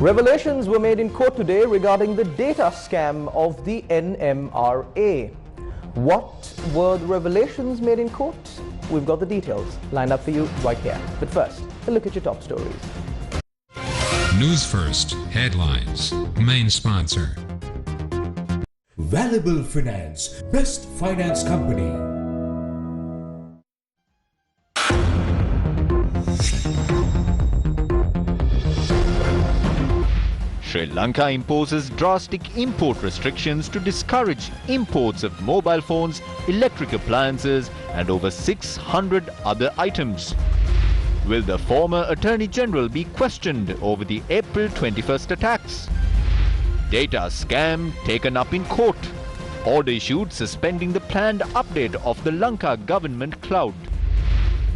Revelations were made in court today regarding the data scam of the NMRA. What were the revelations made in court? We've got the details lined up for you right here. But first, a look at your top stories. News First headlines. Main sponsor. Valuable Finance, best finance company. Sri Lanka imposes drastic import restrictions to discourage imports of mobile phones, electric appliances and over 600 other items. Will the former Attorney General be questioned over the April 21st attacks? Data scam taken up in court. Order issued suspending the planned update of the Lanka government cloud.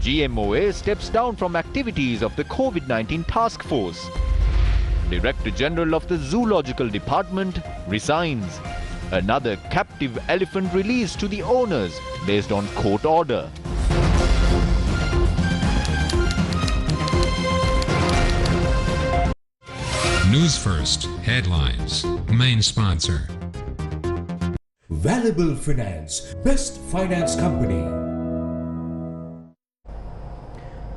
GMOA steps down from activities of the COVID-19 task force. Director General of the Zoological Department resigns. Another captive elephant released to the owners based on court order. News First headlines. Main sponsor. Valuable Finance, best finance company.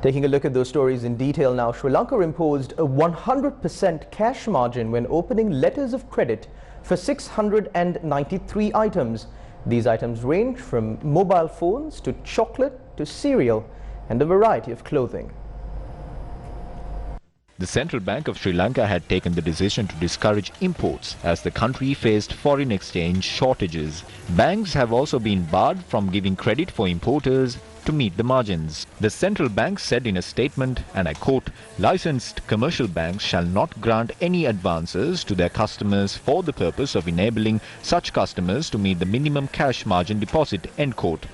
Taking a look at those stories in detail now, Sri Lanka imposed a 100% cash margin when opening letters of credit for 693 items. These items range from mobile phones to chocolate to cereal and a variety of clothing. The Central Bank of Sri Lanka had taken the decision to discourage imports as the country faced foreign exchange shortages. Banks have also been barred from giving credit for importers to meet the margins. The central bank said in a statement, and I quote, "Licensed commercial banks shall not grant any advances to their customers for the purpose of enabling such customers to meet the minimum cash margin deposit," end quote.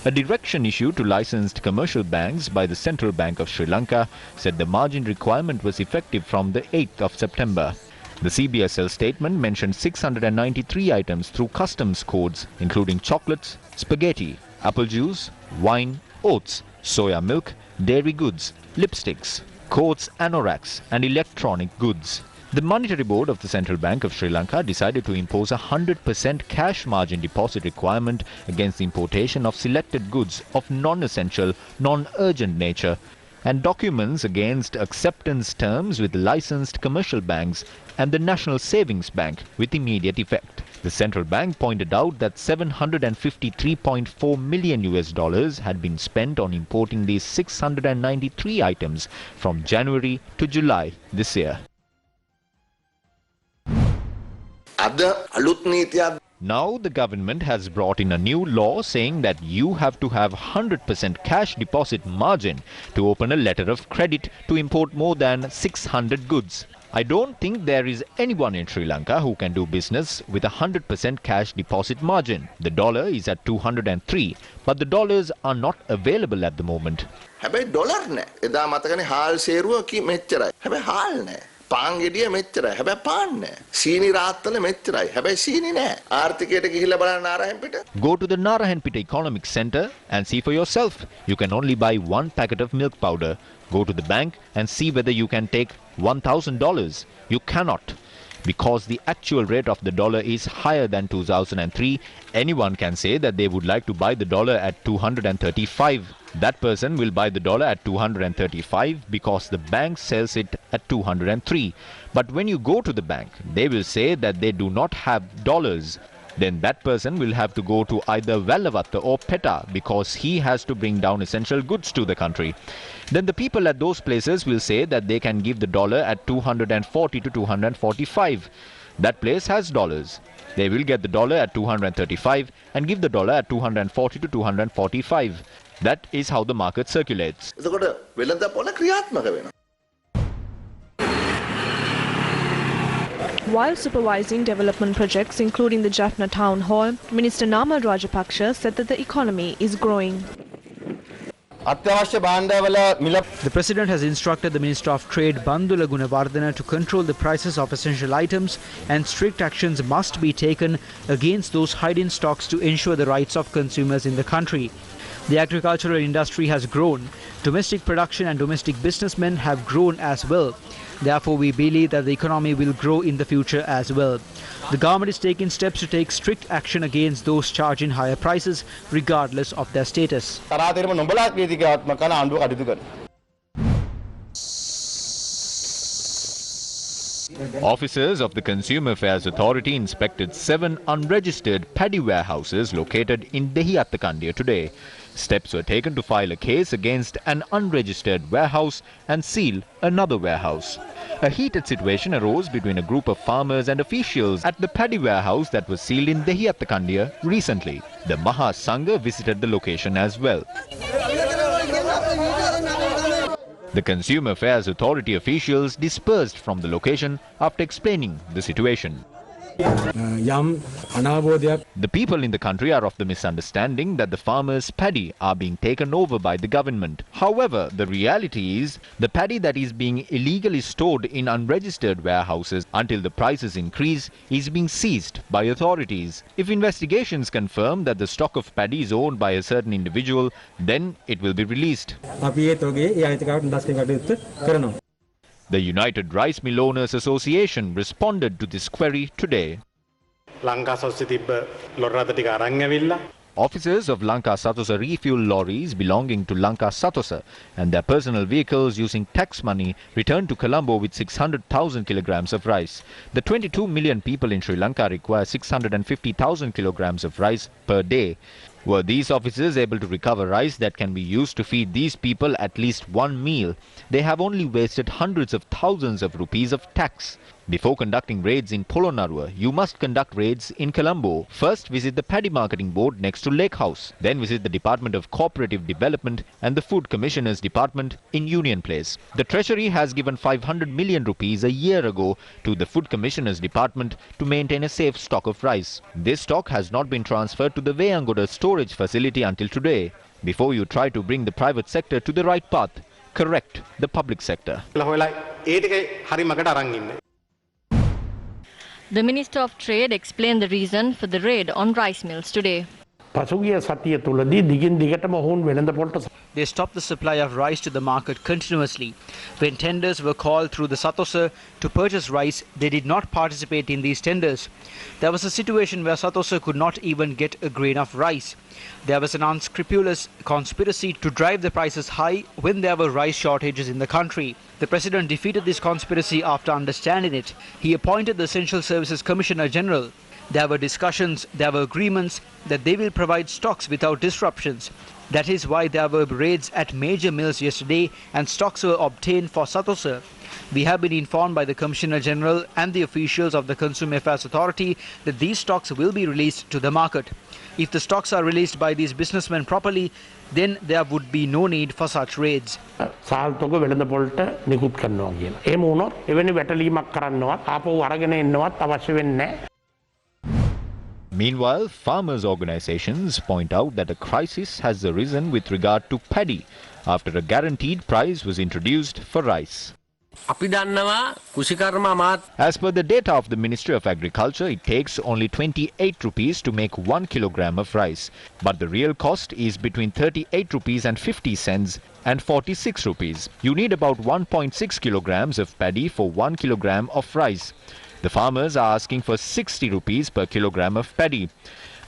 A direction issued to licensed commercial banks by the Central Bank of Sri Lanka said the margin requirement was effective from the 8th of September. The CBSL statement mentioned 693 items through customs codes, including chocolates, spaghetti, apple juice, wine, oats, soya milk, dairy goods, lipsticks, coats, anoraks and electronic goods. The Monetary Board of the Central Bank of Sri Lanka decided to impose a 100% cash margin deposit requirement against the importation of selected goods of non-essential, non-urgent nature and documents against acceptance terms with licensed commercial banks and the National Savings Bank with immediate effect. The central bank pointed out that $753.4 million had been spent on importing these 693 items from January to July this year. Now the government has brought in a new law saying that you have to have 100% cash deposit margin to open a letter of credit to import more than 600 goods. I don't think there is anyone in Sri Lanka who can do business with a 100% cash deposit margin. The dollar is at 203, but the dollars are not available at the moment. හැබැයි dollar නෑ. එදා මතකනේ හාල් සේරුව කි මෙච්චරයි. හැබැයි හාල් නෑ. පාන් ගෙඩිය මෙච්චරයි. හැබැයි පාන් නෑ. සීනි රාත්තල මෙච්චරයි. හැබැයි සීනි නෑ. ආර්ථිකයට ගිහිල්ලා බලන්න නාරහෙන්පිට. Go to the Narayanpeta Economic Center and see for yourself. You can only buy one packet of milk powder. Go to the bank and see whether you can take $1,000. You cannot. Because the actual rate of the dollar is higher than 2003, anyone can say that they would like to buy the dollar at 235. That person will buy the dollar at 235 because the bank sells it at 203. But when you go to the bank, they will say that they do not have dollars. Then that person will have to go to either Vellavatta or Petta because he has to bring down essential goods to the country. Then the people at those places will say that they can give the dollar at 240 to 245. That place has dollars. They will get the dollar at 235 and give the dollar at 240 to 245. That is how the market circulates. While supervising development projects including the Jaffna Town Hall, Minister Namal Rajapaksa said that the economy is growing. The President has instructed the Minister of Trade Bandula Gunawardena to control the prices of essential items, and strict actions must be taken against those hiding stocks to ensure the rights of consumers in the country. The agricultural industry has grown. Domestic production and domestic businessmen have grown as well. Therefore, we believe that the economy will grow in the future as well. The government is taking steps to take strict action against those charging higher prices, regardless of their status. Officers of the Consumer Affairs Authority inspected 7 unregistered paddy warehouses located in Dehiyattakandiya today. Steps were taken to file a case against an unregistered warehouse and seal another warehouse. A heated situation arose between a group of farmers and officials at the paddy warehouse that was sealed in Dehiyattakandiya recently. The Maha Sangha visited the location as well. The Consumer Affairs Authority officials dispersed from the location after explaining the situation. The people in the country are of the misunderstanding that the farmers' paddy are being taken over by the government. However, the reality is the paddy that is being illegally stored in unregistered warehouses until the prices increase is being seized by authorities. If investigations confirm that the stock of paddy is owned by a certain individual, then it will be released. The United Rice Mill Owners Association responded to this query today. Officers of Lanka Satosa refuel lorries belonging to Lanka Satosa and their personal vehicles using tax money returned to Colombo with 600,000 kilograms of rice. The 22 million people in Sri Lanka require 650,000 kilograms of rice per day. Were these officers able to recover rice that can be used to feed these people at least one meal? They have only wasted hundreds of thousands of rupees of tax. Before conducting raids in Polonnaruwa, you must conduct raids in Colombo. First, visit the Paddy Marketing Board next to Lake House. Then visit the Department of Cooperative Development and the Food Commissioner's Department in Union Place. The Treasury has given 500 million rupees a year ago to the Food Commissioner's Department to maintain a safe stock of rice. This stock has not been transferred to the Veyangoda storage facility until today. Before you try to bring the private sector to the right path, correct the public sector. The Minister of Trade explained the reason for the raid on rice mills today. They stopped the supply of rice to the market continuously. When tenders were called through the Satosa to purchase rice, they did not participate in these tenders. There was a situation where Satosa could not even get a grain of rice. There was an unscrupulous conspiracy to drive the prices high when there were rice shortages in the country. The President defeated this conspiracy after understanding it. He appointed the Essential Services Commissioner General. There were discussions, there were agreements that they will provide stocks without disruptions. That is why there were raids at major mills yesterday and stocks were obtained for Satosa. We have been informed by the Commissioner General and the officials of the Consumer Affairs Authority that these stocks will be released to the market. If the stocks are released by these businessmen properly, then there would be no need for such raids. Meanwhile, farmers' organizations point out that a crisis has arisen with regard to paddy after a guaranteed price was introduced for rice. As per the data of the Ministry of Agriculture, it takes only 28 rupees to make 1 kilogram of rice. But the real cost is between 38 rupees and 50 cents and 46 rupees. You need about 1.6 kilograms of paddy for 1 kilogram of rice. The farmers are asking for 60 rupees per kilogram of paddy.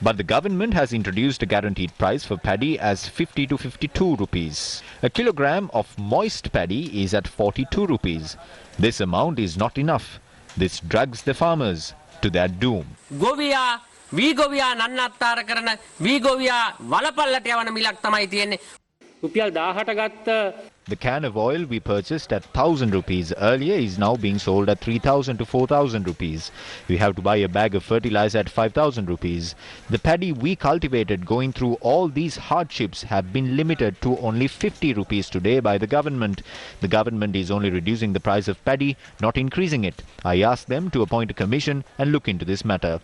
But the government has introduced a guaranteed price for paddy as 50 to 52 rupees. A kilogram of moist paddy is at 42 rupees. This amount is not enough. This drags the farmers to their doom. The can of oil we purchased at 1,000 rupees earlier is now being sold at 3,000 to 4,000 rupees. We have to buy a bag of fertilizer at 5,000 rupees. The paddy we cultivated going through all these hardships have been limited to only 50 rupees today by the government. The government is only reducing the price of paddy, not increasing it. I asked them to appoint a commission and look into this matter.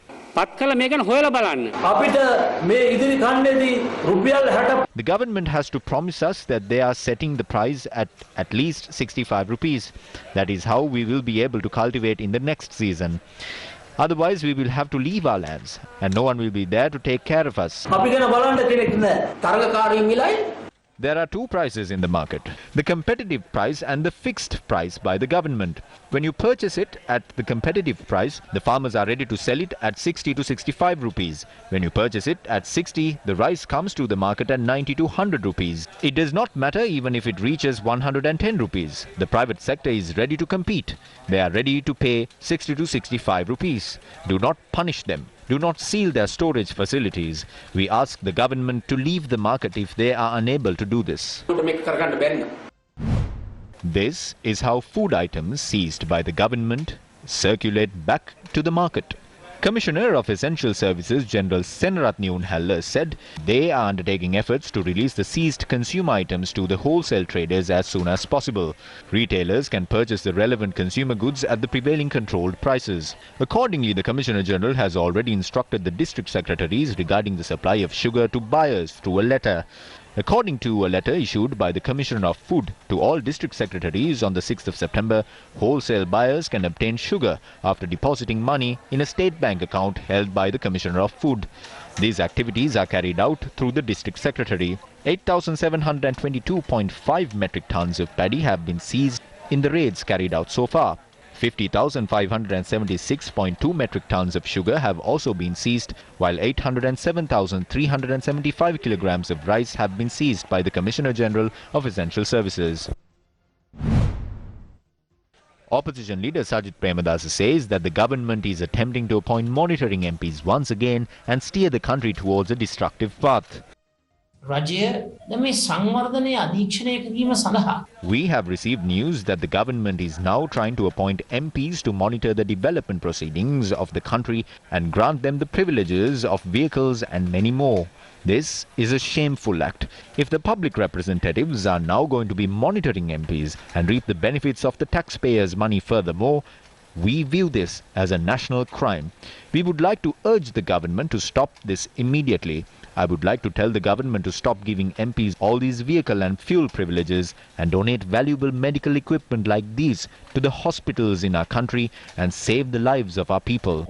The government has to promise us that they are setting the price at least 65 rupees. That is how we will be able to cultivate in the next season. Otherwise, we will have to leave our lands and no one will be there to take care of us. There are two prices in the market, the competitive price and the fixed price by the government. When you purchase it at the competitive price, the farmers are ready to sell it at 60 to 65 rupees. When you purchase it at 60, the rice comes to the market at 90 to 100 rupees. It does not matter even if it reaches 110 rupees. The private sector is ready to compete. They are ready to pay 60 to 65 rupees. Do not punish them. Do not seal their storage facilities. We ask the government to leave the market if they are unable to do this. This is how food items seized by the government circulate back to the market. Commissioner of Essential Services General Senratniun said they are undertaking efforts to release the seized consumer items to the wholesale traders as soon as possible. Retailers can purchase the relevant consumer goods at the prevailing controlled prices. Accordingly, the Commissioner General has already instructed the district secretaries regarding the supply of sugar to buyers through a letter. According to a letter issued by the Commissioner of Food to all district secretaries on the 6th of September, wholesale buyers can obtain sugar after depositing money in a state bank account held by the Commissioner of Food. These activities are carried out through the district secretary. 8,722.5 metric tons of paddy have been seized in the raids carried out so far. 50,576.2 metric tons of sugar have also been seized, while 807,375 kilograms of rice have been seized by the Commissioner General of Essential Services. Opposition leader Sajith Premadasa says that the government is attempting to appoint monitoring MPs once again and steer the country towards a destructive path. We have received news that the government is now trying to appoint MPs to monitor the development proceedings of the country and grant them the privileges of vehicles and many more. This is a shameful act. If the public representatives are now going to be monitoring MPs and reap the benefits of the taxpayers' money furthermore, we view this as a national crime. We would like to urge the government to stop this immediately. I would like to tell the government to stop giving MPs all these vehicle and fuel privileges and donate valuable medical equipment like these to the hospitals in our country and save the lives of our people.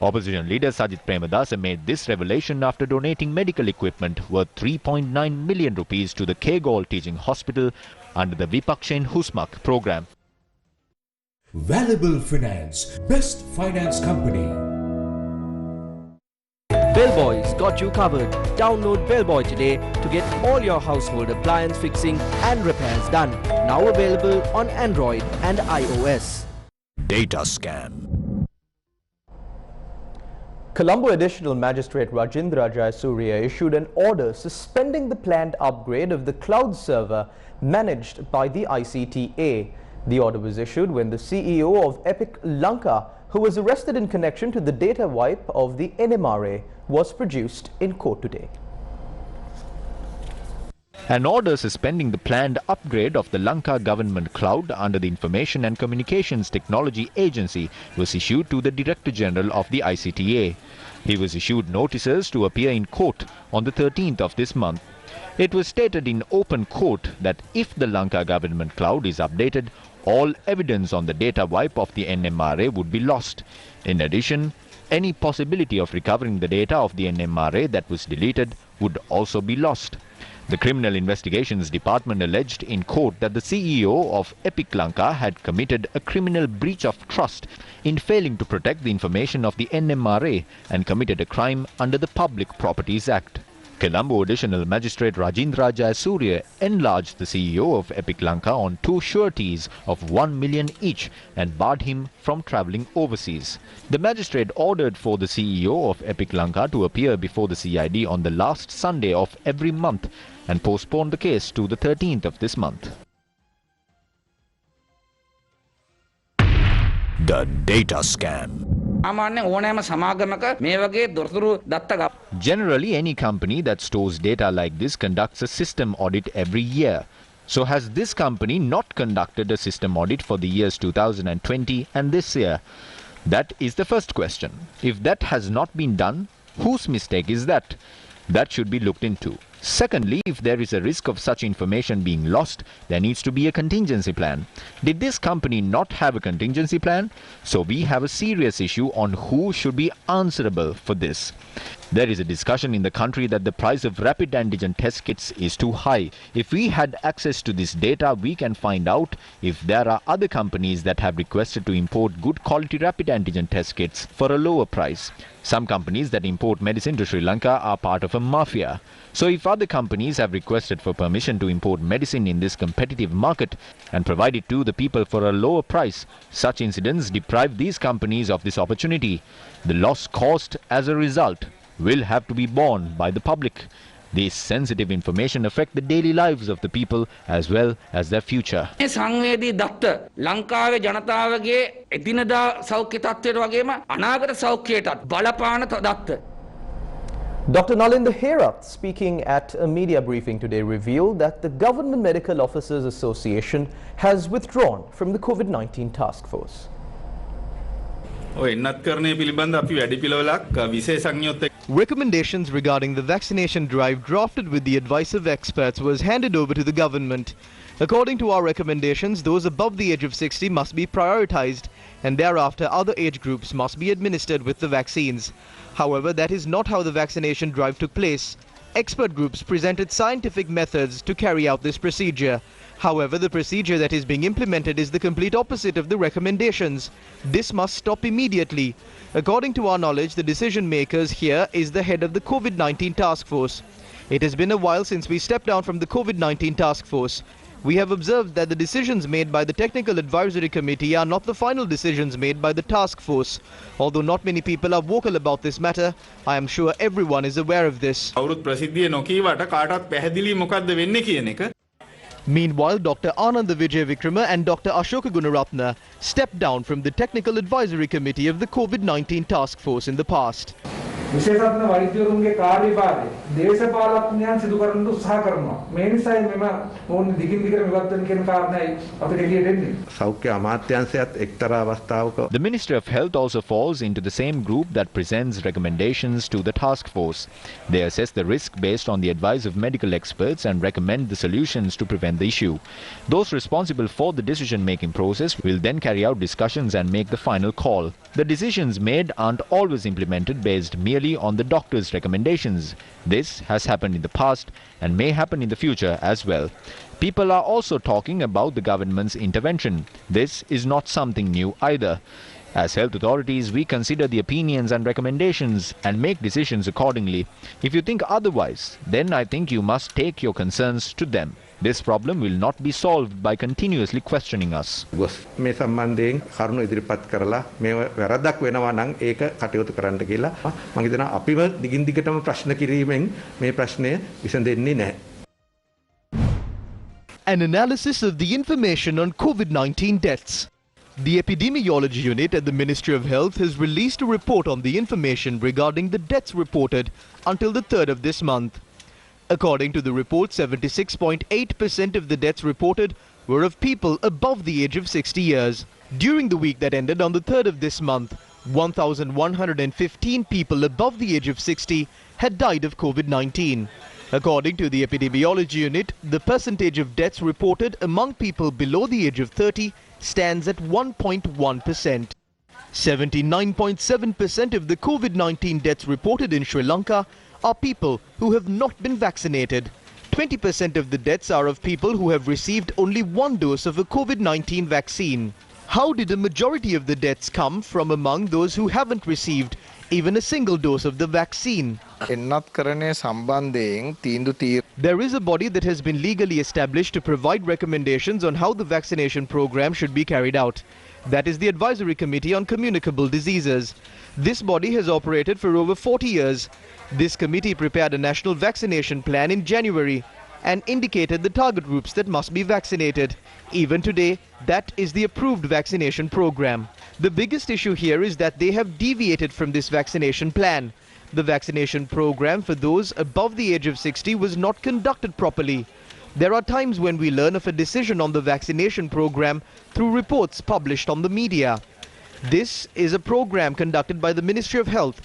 Opposition leader Sajith Premadasa made this revelation after donating medical equipment worth 3.9 million rupees to the Kegol Teaching Hospital under the Vipakshin Husmak program. Valuable Finance, best finance company. Bellboy's got you covered. Download Bellboy today to get all your household appliance fixing and repairs done. Now available on Android and iOS. Data scam. Colombo Additional Magistrate Rajendra Jayasuriya issued an order suspending the planned upgrade of the cloud server managed by the ICTA. The order was issued when the CEO of Epic Lanka, who was arrested in connection to the data wipe of the NMRA, was produced in court today. An order suspending the planned upgrade of the Lanka government cloud under the Information and Communications Technology Agency was issued to the Director General of the ICTA. He was issued notices to appear in court on the 13th of this month. It was stated in open court that if the Lanka government cloud is updated, all evidence on the data wipe of the NMRA would be lost. In addition, any possibility of recovering the data of the NMRA that was deleted would also be lost. The Criminal Investigations Department alleged in court that the CEO of Epic Lanka had committed a criminal breach of trust in failing to protect the information of the NMRA and committed a crime under the Public Properties Act. Colombo Additional Magistrate Rajendra Jayasuriya enlarged the CEO of Epic Lanka on 2 sureties of 1 million each and barred him from travelling overseas. The magistrate ordered for the CEO of Epic Lanka to appear before the CID on the last Sunday of every month and postponed the case to the 13th of this month. The data scam. Generally, any company that stores data like this conducts a system audit every year. So has this company not conducted a system audit for the years 2020 and this year? That is the first question. If that has not been done, whose mistake is that? That should be looked into. Secondly, if there is a risk of such information being lost, there needs to be a contingency plan. Did this company not have a contingency plan? So we have a serious issue on who should be answerable for this. There is a discussion in the country that the price of rapid antigen test kits is too high. If we had access to this data, we can find out if there are other companies that have requested to import good quality rapid antigen test kits for a lower price. Some companies that import medicine to Sri Lanka are part of a mafia. So if other companies have requested for permission to import medicine in this competitive market and provide it to the people for a lower price, such incidents deprive these companies of this opportunity. The loss caused as a result will have to be borne by the public. This sensitive information affect the daily lives of the people as well as their future. සංවේදී දත්ත ලංකාවේ ජනතාවගේ එදිනදා සෞඛ්‍ය තත්ත්වයට වගේම අනාගත සෞඛ්‍යයටත් බලපාන දත්ත. Dr. Nalinda Herath, speaking at a media briefing today, revealed that the Government Medical Officers Association has withdrawn from the COVID-19 task force. Recommendations regarding the vaccination drive drafted with the advice of experts was handed over to the government. According to our recommendations, those above the age of 60 must be prioritized, and thereafter other age groups must be administered with the vaccines. However, that is not how the vaccination drive took place. Expert groups presented scientific methods to carry out this procedure. However, the procedure that is being implemented is the complete opposite of the recommendations. This must stop immediately. According to our knowledge, the decision makers here is the head of the COVID-19 task force. It has been a while since we stepped down from the COVID-19 task force. We have observed that the decisions made by the Technical Advisory Committee are not the final decisions made by the task force. Although not many people are vocal about this matter, I am sure everyone is aware of this. Meanwhile, Dr. Ananda Vijay Vikrama and Dr. Ashoka Gunaratna stepped down from the Technical Advisory Committee of the COVID-19 task force in the past. විශේෂඥ වෛද්‍යවරුන්ගේ කාර්යභාරය දේශපාලඥයන් සිදු කරන්න උත්සාහ කරනවා. මේ නිසායි මෙම ඕනේ දිගින් දිගට ඉවත් වෙන කියන කාරණයි අපිට එළියට එන්නේ. සෞඛ්‍ය අමාත්‍යාංශයත් එක්තරා අවස්ථාවක The Ministry of Health also falls into the same group that presents recommendations to the task force. They assess the risk based on the advice of medical experts and recommend the solutions to prevent the issue. Those responsible for the decision-making process will then carry out discussions and make the final call. The decisions made aren't always implemented based merely on the doctor's recommendations. This has happened in the past and may happen in the future as well. People are also talking about the government's intervention. This is not something new either. As health authorities, we consider the opinions and recommendations and make decisions accordingly. If you think otherwise, then I think you must take your concerns to them. This problem will not be solved by continuously questioning us. මේ සම්බන්ධයෙන් කරුණු ඉදිරිපත් කරලා මේ වැරද්දක් වෙනවා නම් ඒක කටයුතු කරන්න කියලා මම හිතනවා අපිම දිගින් දිගටම ප්‍රශ්න කිරීමෙන් මේ ප්‍රශ්නය විසඳෙන්නේ නැහැ. An analysis of the information on COVID-19 deaths. The Epidemiology Unit at the Ministry of Health has released a report on the information regarding the deaths reported until the 3rd of this month. According to the report, 76.8% of the deaths reported were of people above the age of 60 years. During the week that ended on the 3rd of this month, 1,115 people above the age of 60 had died of COVID-19. According to the Epidemiology Unit, the percentage of deaths reported among people below the age of 30 stands at 1.1%. 79.7% of the COVID-19 deaths reported in Sri Lanka are people who have not been vaccinated. 20% of the deaths are of people who have received only one dose of a COVID-19 vaccine. How did a majority of the deaths come from among those who haven't received even a single dose of the vaccine? There is a body that has been legally established to provide recommendations on how the vaccination program should be carried out. That is the Advisory Committee on Communicable Diseases. This body has operated for over 40 years. This committee prepared a national vaccination plan in January and indicated the target groups that must be vaccinated. Even today, that is the approved vaccination program. The biggest issue here is that they have deviated from this vaccination plan. The vaccination program for those above the age of 60 was not conducted properly. There are times when we learn of a decision on the vaccination program through reports published on the media. This is a program conducted by the Ministry of Health,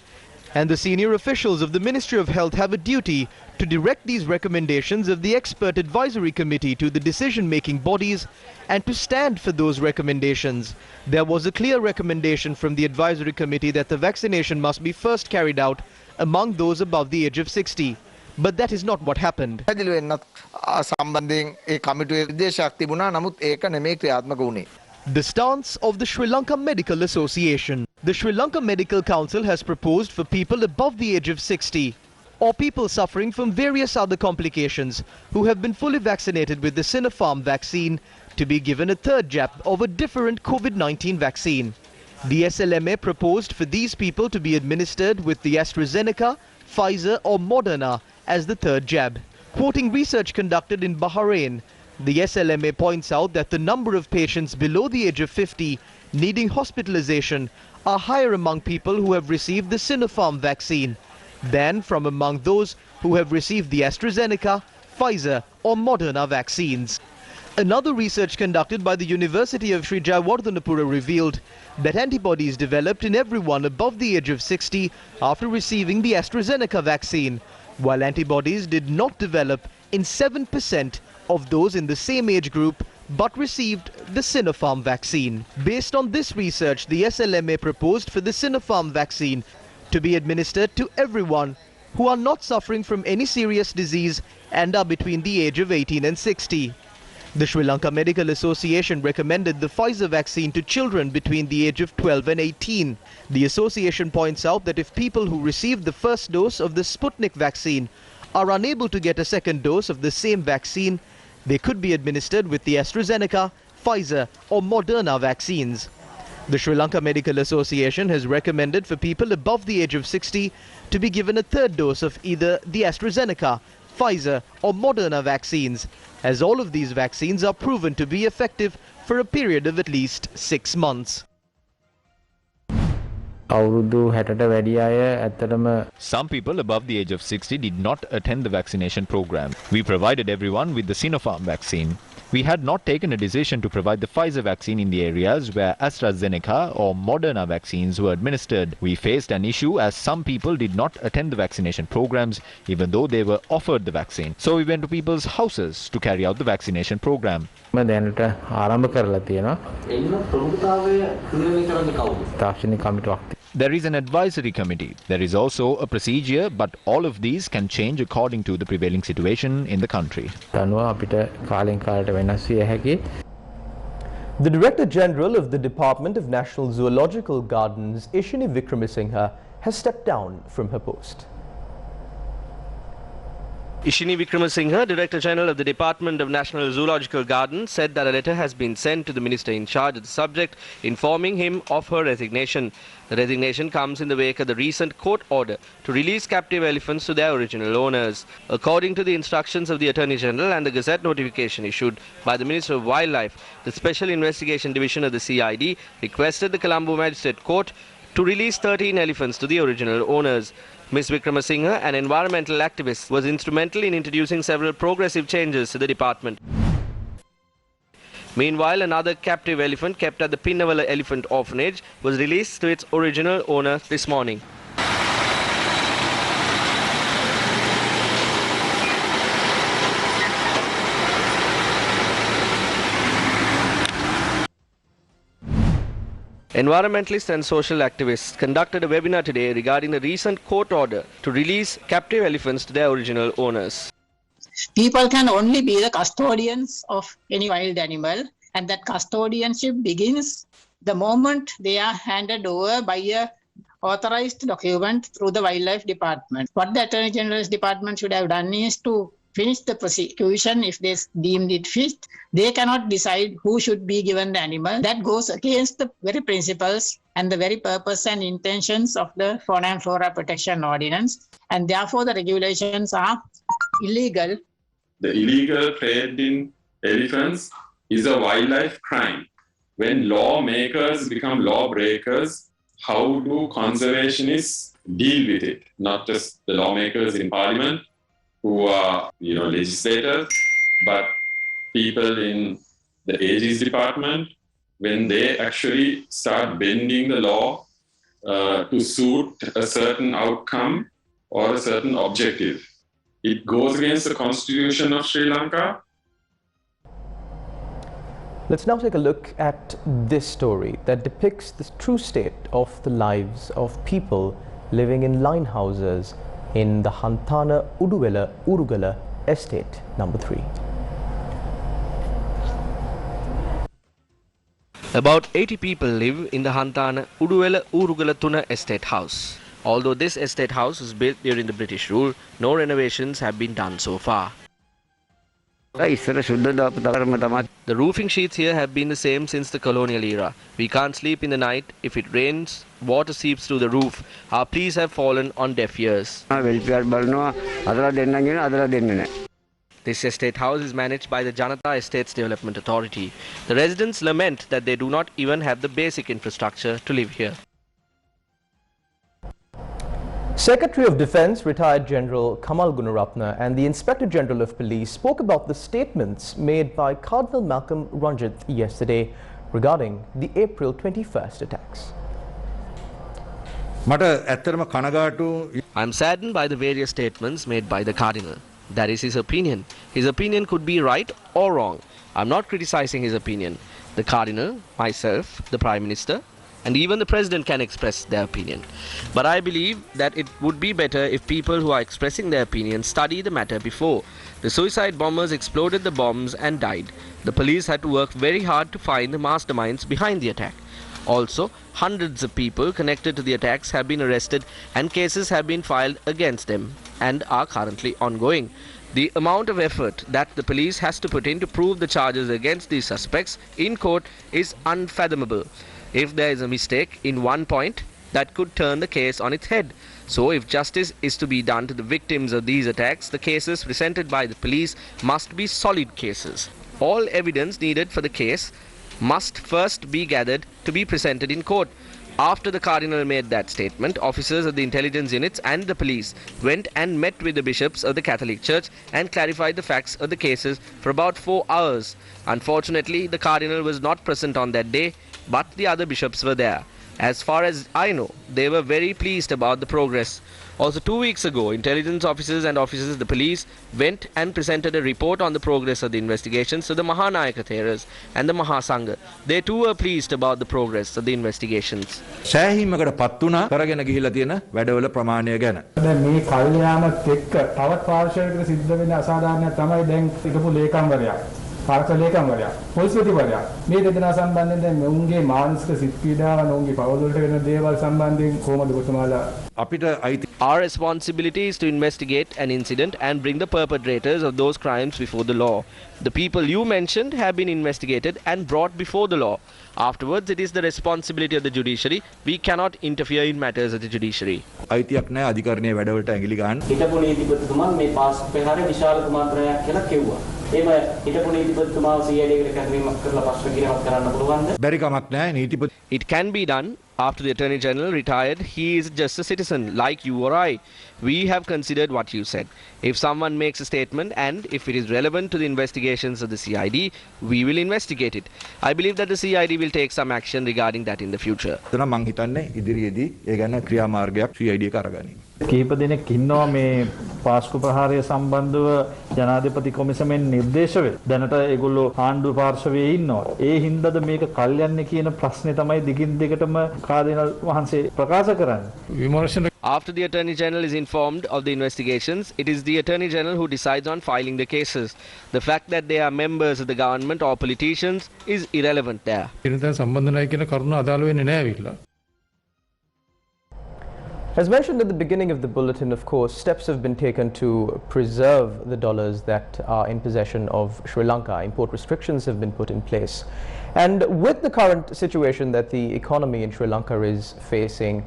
And the senior officials of the Ministry of Health have a duty to direct these recommendations of the Expert Advisory Committee to the decision-making bodies and to stand for those recommendations. There was a clear recommendation from the Advisory Committee that the vaccination must be first carried out among those above the age of 60. But that is not what happened. The stance of the Sri Lanka Medical Association. The Sri Lanka Medical Council has proposed for people above the age of 60 or people suffering from various other complications who have been fully vaccinated with the Sinopharm vaccine to be given a third jab of a different COVID-19 vaccine. The SLMA proposed for these people to be administered with the AstraZeneca, Pfizer or Moderna as the third jab. Quoting research conducted in Bahrain, the SLMA points out that the number of patients below the age of 50 needing hospitalization are higher among people who have received the Sinopharm vaccine than from among those who have received the AstraZeneca, Pfizer or Moderna vaccines. Another research conducted by the University of Sri Jayawardhanapura revealed that antibodies developed in everyone above the age of 60 after receiving the AstraZeneca vaccine, while antibodies did not develop in 7% of those in the same age group but received the Sinopharm vaccine. Based on this research, the SLMA proposed for the Sinopharm vaccine to be administered to everyone who are not suffering from any serious disease and are between the age of 18 and 60. The Sri Lanka Medical Association recommended the Pfizer vaccine to children between the age of 12 and 18. The association points out that if people who received the first dose of the Sputnik vaccine are unable to get a second dose of the same vaccine, they could be administered with the AstraZeneca, Pfizer or Moderna vaccines. The Sri Lanka Medical Association has recommended for people above the age of 60 to be given a third dose of either the AstraZeneca, Pfizer or Moderna vaccines, as all of these vaccines are proven to be effective for a period of at least 6 months. Some people above the age of 60 did not attend the vaccination program. We provided everyone with the Sinopharm vaccine. We had not taken a decision to provide the Pfizer vaccine in the areas where AstraZeneca or Moderna vaccines were administered. We faced an issue as some people did not attend the vaccination programs even though they were offered the vaccine. So we went to people's houses to carry out the vaccination program. There is an advisory committee. There is also a procedure, but all of these can change according to the prevailing situation in the country. The Director General of the Department of National Zoological Gardens, Ishini Vikramasinghe, has stepped down from her post. Ishini Vikramasinghe, Director General of the Department of National Zoological Gardens, said that a letter has been sent to the Minister in charge of the subject informing him of her resignation. The resignation comes in the wake of the recent court order to release captive elephants to their original owners. According to the instructions of the Attorney General and the Gazette notification issued by the Minister of Wildlife, the Special Investigation Division of the CID requested the Colombo Magistrate Court to release 13 elephants to the original owners. Ms. Vikramasinghe, an environmental activist, was instrumental in introducing several progressive changes to the department. Meanwhile, another captive elephant kept at the Pinnavala Elephant Orphanage was released to its original owner this morning. Environmentalists and social activists conducted a webinar today regarding the recent court order to release captive elephants to their original owners. People can only be the custodians of any wild animal, and that custodianship begins the moment they are handed over by a authorized document through the Wildlife Department. What the Attorney General's Department should have done is to finish the prosecution if they deemed it fit. They cannot decide who should be given the animal. That goes against the very principles and the very purpose and intentions of the Fauna and Flora Protection Ordinance, and therefore the regulations are illegal. The illegal trade in elephants is a wildlife crime. When lawmakers become lawbreakers, how do conservationists deal with it? Not just the lawmakers in parliament who are, legislators, but people in the AG's department, when they actually start bending the law to suit a certain outcome or a certain objective. It goes against the constitution of Sri Lanka. Let's now take a look at this story that depicts the true state of the lives of people living in line houses in the Hantana Uduwela Urugala Estate number 3. About 80 people live in the Hantana Uduwela Urugala Tuna estate house. Although this estate house was built during the British rule, no renovations have been done so far. The roofing sheets here have been the same since the colonial era. We can't sleep in the night. If it rains, water seeps through the roof. Our pleas have fallen on deaf ears. This estate house is managed by the Janata Estates Development Authority. The residents lament that they do not even have the basic infrastructure to live here. Secretary of Defence, retired General Kamal Gunaratne, and the Inspector General of Police spoke about the statements made by Cardinal Malcolm Ranjith yesterday regarding the April 21st attacks. I am saddened by the various statements made by the Cardinal. That is his opinion. His opinion could be right or wrong. I am not criticizing his opinion. The Cardinal, myself, the Prime Minister, and even the President can express their opinion. But I believe that it would be better if people who are expressing their opinion study the matter before. The suicide bombers exploded the bombs and died. The police had to work very hard to find the masterminds behind the attack. Also, hundreds of people connected to the attacks have been arrested and cases have been filed against them and are currently ongoing. The amount of effort that the police has to put in to prove the charges against these suspects in court is unfathomable. If there is a mistake in one point, that could turn the case on its head. So if justice is to be done to the victims of these attacks, the cases presented by the police must be solid cases. All evidence needed for the case must first be gathered to be presented in court. After the Cardinal made that statement, officers of the intelligence units and the police went and met with the bishops of the Catholic Church and clarified the facts of the cases for about 4 hours. Unfortunately, the Cardinal was not present on that day, but the other bishops were there. As far as I know, they were very pleased about the progress. Also 2 weeks ago, intelligence officers and officers of the police went and presented a report on the progress of the investigations to the Mahanayaka Theras and the Mahasangha. They too were pleased about the progress of the investigations. සෑහීමකට පත් වුණා කරගෙන ගිහිලා තියෙන වැඩවල ප්‍රමාණය ගැන. දැන් මේ කල්යාණත් එක්ක තවත් පාර්ශවයකට සිද්ධ වෙන අසාධාරණයක් තමයි දැන් හිටපු ලේකම්වරයා. පාර්ශ්ව ලේකම්වරයා, පොලිස්පතිවරයා මේ දෙදෙනා සම්බන්ධයෙන් දැන් ඔවුන්ගේ මානසික සිත් පීඩාව, ඔවුන්ගේ පවුල් වලට වෙන දේවල් සම්බන්ධයෙන් කොහොමද ඔබතුමාලා Our responsibility is to investigate an incident and bring the perpetrators of those crimes before the law. The people you mentioned have been investigated and brought before the law. Afterwards, it is the responsibility of the judiciary. We cannot interfere in matters of the judiciary. අයිතියක් නැහැ අධිකරණයේ වැඩවලට ඇඟිලි ගන්න. හිටපු නීතිපතිතුමා මේ pass පෙරහැර විශාල කුමාරයාක් කියලා කිව්වා. එහෙම හිටපු නීතිපතිතුමාව CID එකට කැඳවීමක් කරලා ප්‍රශ්න කිරීමක් කරන්න පුළුවන්ද? බැරි කමක් නැහැ නීතිපති. It can be done. After the Attorney General retired, he is just a citizen like you or I. We have considered what you said. If someone makes a statement and if it is relevant to the investigations of the CID, we will investigate it. I believe that the CID will take some action regarding that in the future. එතන මං හිතන්නේ ඉදිරියේදී ඒ ගැන ක්‍රියාමාර්ගයක් CID එක අරගනි. කීප දෙනෙක් ඉන්නවා මේ පාස්කු ප්‍රහාරය සම්බන්ධව ජනාධිපති කොමිසමෙන් නිර්දේශ වෙලා. දැනට ඒගොල්ලෝ ආණ්ඩුව පාර්ශවයේ ඉන්නවා. ඒ හින්දාද මේක කල්යන්නේ කියන ප්‍රශ්නේ තමයි දිගින් දිගටම කාර්දිනල් වහන්සේ ප්‍රකාශ කරන්නේ. After the Attorney General is informed of the investigations, it is the Attorney General who decides on filing the cases. The fact that they are members of the government or politicians is irrelevant there. As mentioned at the beginning of the bulletin, of course, steps have been taken to preserve the dollars that are in possession of Sri Lanka. Import restrictions have been put in place. And with the current situation that the economy in Sri Lanka is facing,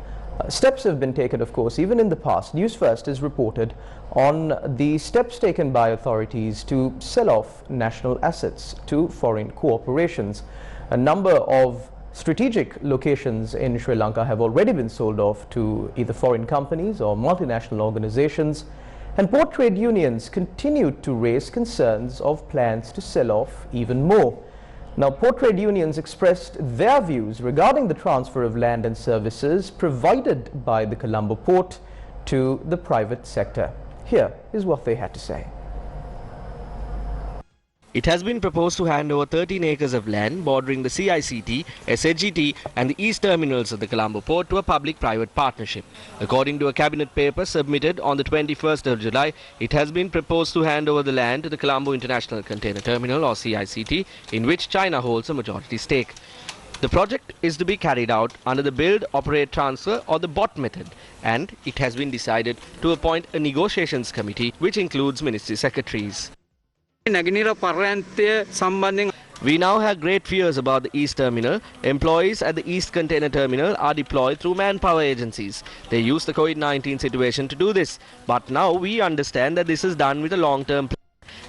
steps have been taken, of course, even in the past. Newsfirst has reported on the steps taken by authorities to sell off national assets to foreign corporations. A number of strategic locations in Sri Lanka have already been sold off to either foreign companies or multinational organizations, and port trade unions continued to raise concerns of plans to sell off even more. Now, port trade unions expressed their views regarding the transfer of land and services provided by the Colombo port to the private sector. Here is what they had to say. It has been proposed to hand over 13 acres of land bordering the CICT, SAGT and the east terminals of the Colombo port to a public-private partnership. According to a cabinet paper submitted on the 21st of July, it has been proposed to hand over the land to the Colombo International Container Terminal or CICT, in which China holds a majority stake. The project is to be carried out under the build, operate, transfer or the BOT method, and it has been decided to appoint a negotiations committee which includes ministry secretaries. We now have great fears about the East Terminal. Employees at the East Container Terminal are deployed through manpower agencies. They use the COVID-19 situation to do this. But now we understand that this is done with a long-term plan.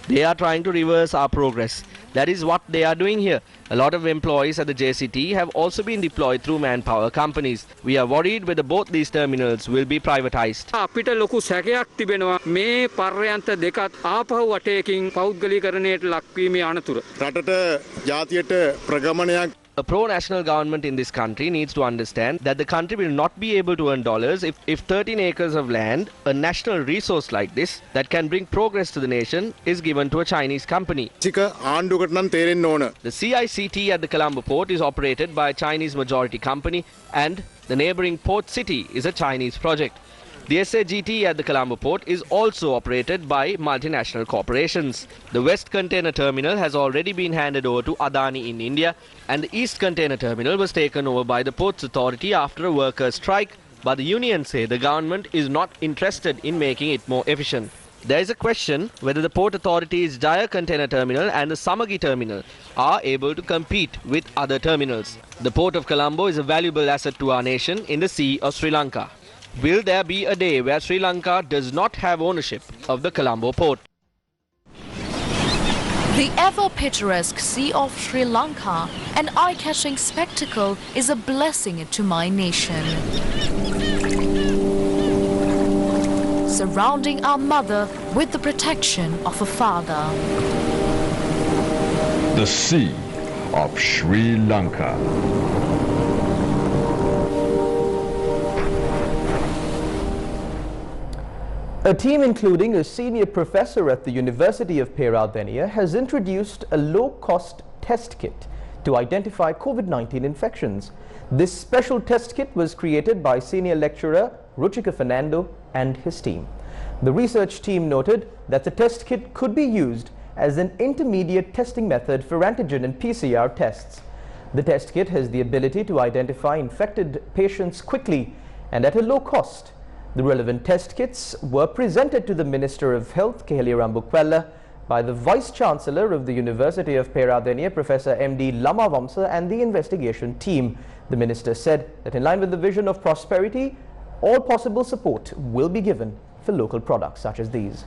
They are trying to reverse our progress. That is what they are doing here. A lot of employees at the JCT have also been deployed through manpower companies. We are worried whether both these terminals will be privatized. අපිට ලොකු සැකයක් තිබෙනවා මේ පර්යන්ත දෙකත් ආපහු වටේකින් පෞද්ගලීකරණයට ලක්වීමේ අනතුර. රටට ජාතියට ප්‍රගමනයක්. A pro-national government in this country needs to understand that the country will not be able to earn dollars if 13 acres of land, a national resource like this, that can bring progress to the nation, is given to a Chinese company. The CICT at the Colombo port is operated by a Chinese majority company and the neighbouring port city is a Chinese project. The SAGT at the Colombo port is also operated by multinational corporations. The West Container Terminal has already been handed over to Adani in India, and the East Container Terminal was taken over by the Ports Authority after a workers' strike, but the unions say the government is not interested in making it more efficient. There is a question whether the Port Authority's Jaya Container Terminal and the Samagi Terminal are able to compete with other terminals. The Port of Colombo is a valuable asset to our nation in the Sea of Sri Lanka. Will there be a day where Sri Lanka does not have ownership of the Colombo port? The ever-picturesque Sea of Sri Lanka, an eye-catching spectacle, is a blessing to my nation. Surrounding our mother with the protection of a father. The Sea of Sri Lanka. A team including a senior professor at the University of Peradeniya has introduced a low-cost test kit to identify COVID-19 infections. This special test kit was created by senior lecturer Ruchika Fernando and his team. The research team noted that the test kit could be used as an intermediate testing method for antigen and PCR tests. The test kit has the ability to identify infected patients quickly and at a low cost. The relevant test kits were presented to the Minister of Health, Keheliya Rambukwella, by the Vice-Chancellor of the University of Peradeniya, Professor M.D. Lamawamsa, and the investigation team. The Minister said that in line with the vision of prosperity, all possible support will be given for local products such as these.